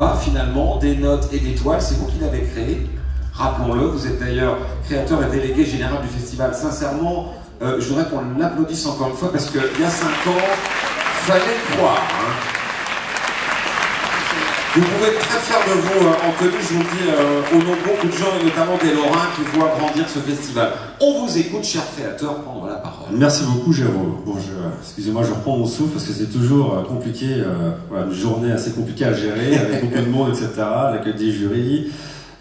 Finalement, des notes et des toiles, c'est vous qui l'avez créé. Rappelons-le, vous êtes d'ailleurs créateur et délégué général du festival. Sincèrement, je voudrais qu'on l'applaudisse encore une fois parce qu'il y a 5 ans, fallait croire. Hein. Vous pouvez être très fier de vous, Anthony, je vous le dis, au nom de beaucoup de gens, et notamment des Lorrains qui voient grandir ce festival. On vous écoute, cher créateur, prendre la parole. Merci beaucoup, Jérôme. Bon, excusez-moi, je reprends mon souffle parce que c'est toujours compliqué, voilà, une journée assez compliquée à gérer, avec beaucoup de monde, etc., avec des jurys,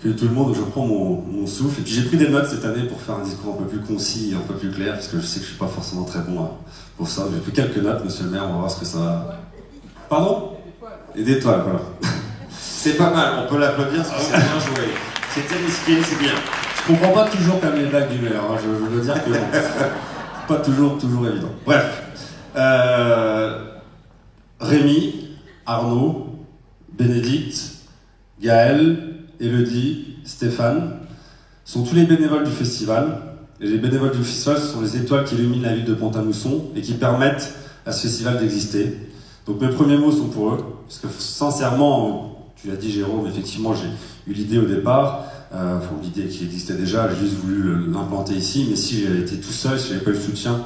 que tout le monde, je reprends mon souffle. Et puis j'ai pris des notes cette année pour faire un discours un peu plus concis et un peu plus clair, parce que je sais que je suis pas forcément très bon pour ça. J'ai pris quelques notes, monsieur le maire, on va voir ce que ça va. Pardon? Et des toiles, voilà. C'est pas mal, on peut l'applaudir parce que c'est bien joué. C'était risqué, c'est bien. Je comprends pas toujours quand même les blagues du maire, hein. Je veux dire que c'est pas toujours évident. Bref. Rémi, Arnaud, Bénédicte, Gaël, Élodie, Stéphane sont tous les bénévoles du festival. Et les bénévoles du festival, ce sont les étoiles qui illuminent la ville de Pont-à-Mousson et qui permettent à ce festival d'exister. Donc mes premiers mots sont pour eux, parce que sincèrement, tu l'as dit Jérôme, effectivement j'ai eu l'idée au départ, l'idée qui existait déjà, j'ai juste voulu l'implanter ici, mais si j'avais été tout seul, si j'avais pas eu le soutien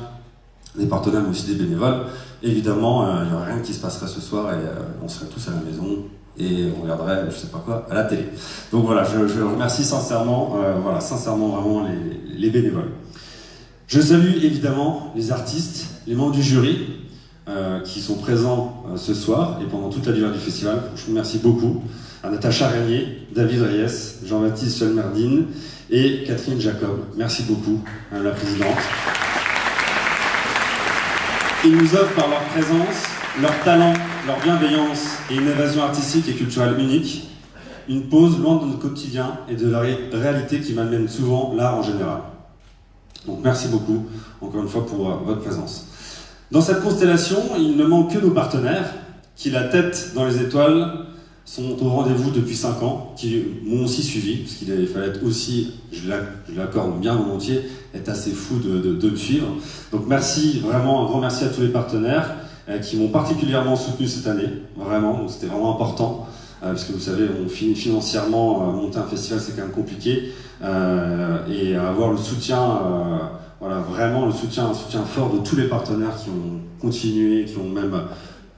des partenaires mais aussi des bénévoles, évidemment il n'y aurait rien qui se passerait ce soir et on serait tous à la maison et on regarderait, je sais pas quoi, à la télé. Donc voilà, je remercie sincèrement, sincèrement vraiment les bénévoles. Je salue évidemment les artistes, les membres du jury, qui sont présents ce soir et pendant toute la durée du festival. Je vous remercie beaucoup à Natacha Régnier, David Reyes, Jean-Baptiste Chalmerdine et Catherine Jacob. Merci beaucoup, Madame la Présidente. Ils nous offrent par leur présence, leur talent, leur bienveillance et une évasion artistique et culturelle unique, une pause loin de notre quotidien et de la réalité qui m'amène souvent l'art en général. Donc merci beaucoup, encore une fois, pour votre présence. Dans cette constellation, il ne manque que nos partenaires, qui, la tête dans les étoiles, sont au rendez-vous depuis 5 ans, qui m'ont aussi suivi, parce qu'il fallait être aussi, je l'accorde bien volontiers, être assez fou de me suivre. Donc merci, vraiment, un grand merci à tous les partenaires qui m'ont particulièrement soutenu cette année, vraiment, c'était vraiment important, parce que vous savez, financièrement, monter un festival, c'est quand même compliqué, et avoir le soutien... Voilà, vraiment un soutien fort de tous les partenaires qui ont continué, qui ont même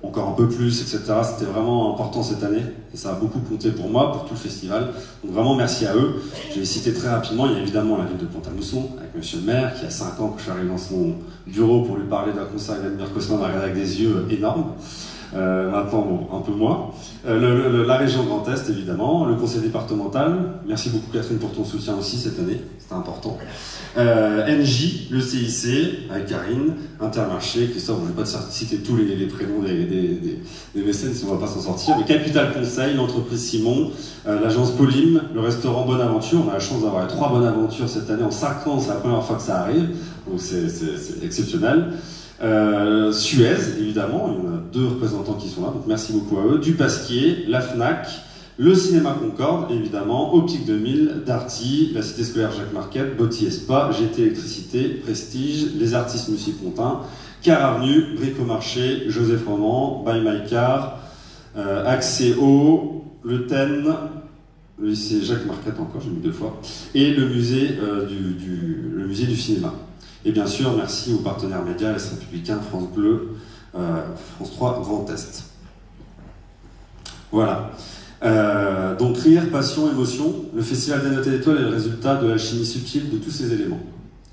encore un peu plus, etc. C'était vraiment important cette année et ça a beaucoup compté pour moi, pour tout le festival. Donc vraiment merci à eux. Je vais citer très rapidement, il y a évidemment la ville de Pont-à-Mousson, avec monsieur le maire, qui a 5 ans que je suis arrivé dans son bureau pour lui parler d'un concert avec Vladimir Cosma, m'a regardé avec des yeux énormes. Maintenant, bon, un peu moins. La région Grand Est, évidemment, le conseil départemental. Merci beaucoup Catherine pour ton soutien aussi cette année, c'était important. NJ, le CIC, avec Karine, Intermarché, Christophe, je ne vais pas te citer tous les prénoms des mécènes, sinon on ne va pas s'en sortir. Le Capital Conseil, l'entreprise Simon, l'agence Polim, le restaurant Bonne Aventure. On a la chance d'avoir 3 bonnes aventures cette année en 5 ans, c'est la première fois que ça arrive, donc c'est exceptionnel. Suez, évidemment, il y en a 2 représentants qui sont là, donc merci beaucoup à eux. Du Pasquier, la FNAC, le Cinéma Concorde, évidemment, Optique 2000, Darty, la Cité Scolaire Jacques Marquette, Botti Espa, GT Électricité, Prestige, les artistes Monsieur Pontin, Car Avenue, Bricomarché, Joseph Roman, By My Car, Axéo, le TEN, le lycée Jacques Marquette encore, j'ai mis 2 fois, et le musée, le musée du cinéma. Et bien sûr, merci aux partenaires médias, l'Est Républicain, France Bleu, France 3, Grand Est. Voilà. Donc rire, passion, émotion, le Festival des Notes et Étoiles est le résultat de l'alchimie subtile de tous ces éléments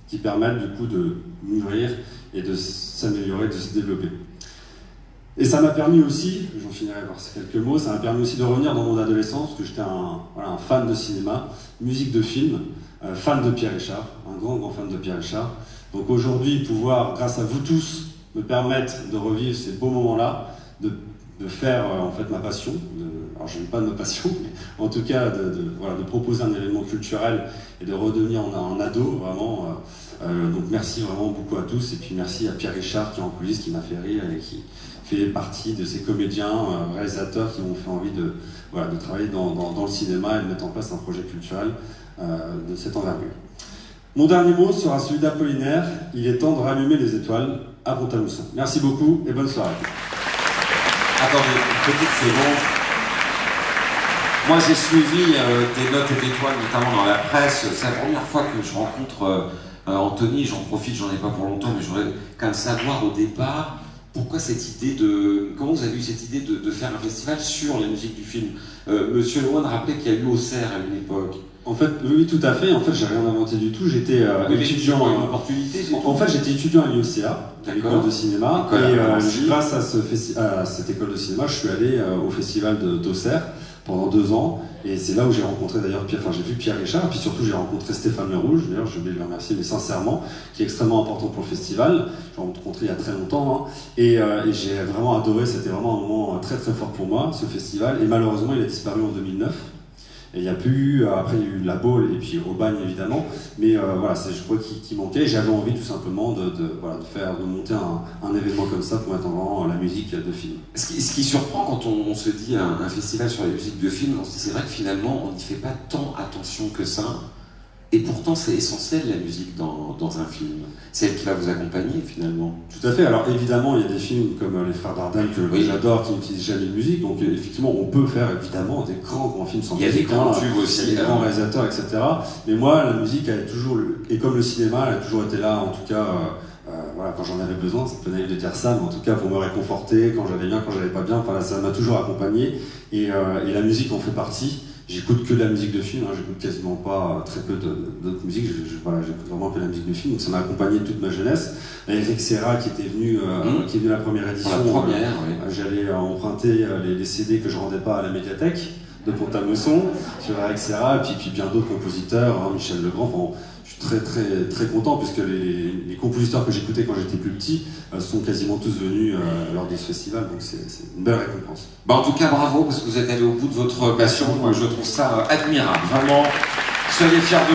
qui permettent du coup de mûrir et de s'améliorer, de se développer. Et ça m'a permis aussi, j'en finirai par ces quelques mots, ça m'a permis aussi de revenir dans mon adolescence, parce que j'étais un fan de cinéma, musique de film, fan de Pierre Richard, un grand fan de Pierre Richard. Donc aujourd'hui, pouvoir, grâce à vous tous, me permettre de revivre ces beaux moments-là, de faire en fait ma passion, alors je n'aime pas de ma passion, mais en tout cas de proposer un événement culturel et de redevenir un ado, vraiment. Donc merci vraiment beaucoup à tous, et puis merci à Pierre Richard qui est en coulisses, qui m'a fait rire et qui fait partie de ces comédiens, réalisateurs qui m'ont fait envie de travailler dans le cinéma et de mettre en place un projet culturel de cette envergure. Mon dernier mot sera celui d'Apollinaire. Il est temps de rallumer les étoiles à Pont-à-Mousson. Merci beaucoup et bonne soirée. Attendez, une petite seconde. Moi, j'ai suivi des notes et des toiles, notamment dans la presse. C'est la première fois que je rencontre Anthony. J'en profite, j'en ai pas pour longtemps, mais je voudrais quand même savoir au départ pourquoi cette idée de... Comment vous avez eu cette idée de faire un festival sur la musique du film? Monsieur Lemoine rappelait qu'il y a eu Auxerre à une époque. En fait, oui, tout à fait. En fait, j'ai rien inventé du tout. J'étais étudiant. Une opportunité, En fait, j'étais étudiant à l'IOCA, à l'école de cinéma. Et grâce à cette école de cinéma, je suis allé au festival d'Auxerre pendant 2 ans. Et c'est là où j'ai rencontré d'ailleurs Pierre, enfin j'ai vu Pierre Richard, et puis surtout j'ai rencontré Stéphane Le Rouge, d'ailleurs j'ai oublié de le remercier, mais sincèrement, qui est extrêmement important pour le festival. Je l'ai rencontré il y a très longtemps, hein, et j'ai vraiment adoré, c'était vraiment un moment très très fort pour moi, ce festival, et malheureusement il a disparu en 2009. Et il n'y a plus, après il y a eu La Baule et puis Aubagne évidemment, mais voilà, c'est je crois qui manquait. J'avais envie tout simplement de monter un événement comme ça pour mettre en avant la musique de film. Ce qui surprend quand on se dit un festival sur la musique de film, on se dit c'est vrai que finalement on n'y fait pas tant attention que ça, et pourtant c'est essentiel la musique dans un film. C'est elle qui va vous accompagner finalement. Tout à fait, alors évidemment il y a des films comme Les Frères Dardenne que j'adore qui n'utilisent jamais de musique, donc effectivement on peut faire évidemment des grands films sans musique. Il y a des grands tubes aussi. Il y a des grands réalisateurs, etc. Mais moi la musique elle est toujours, et comme le cinéma, elle a toujours été là, en tout cas voilà, quand j'en avais besoin, c'est un peu naïf de dire ça, mais en tout cas pour me réconforter, quand j'avais bien, quand j'avais pas bien, enfin ça m'a toujours accompagné, et la musique en fait partie. J'écoute que de la musique de film, hein, j'écoute quasiment pas très peu d'autres musiques, voilà, j'écoute vraiment que de la musique de film, donc ça m'a accompagné toute ma jeunesse. Eric Serra qui était venu, qui est venu à la première édition, oui. J'allais emprunter les CD que je rendais pas à la médiathèque de Pont-à-Mousson sur Eric Serra, et puis bien d'autres compositeurs, hein, Michel Legrand. Enfin, je suis très content puisque les compositeurs que j'écoutais quand j'étais plus petit sont quasiment tous venus lors de ce festival, donc c'est une belle récompense. Bah en tout cas bravo parce que vous êtes allé au bout de votre passion, moi je trouve ça admirable, vraiment, soyez fiers de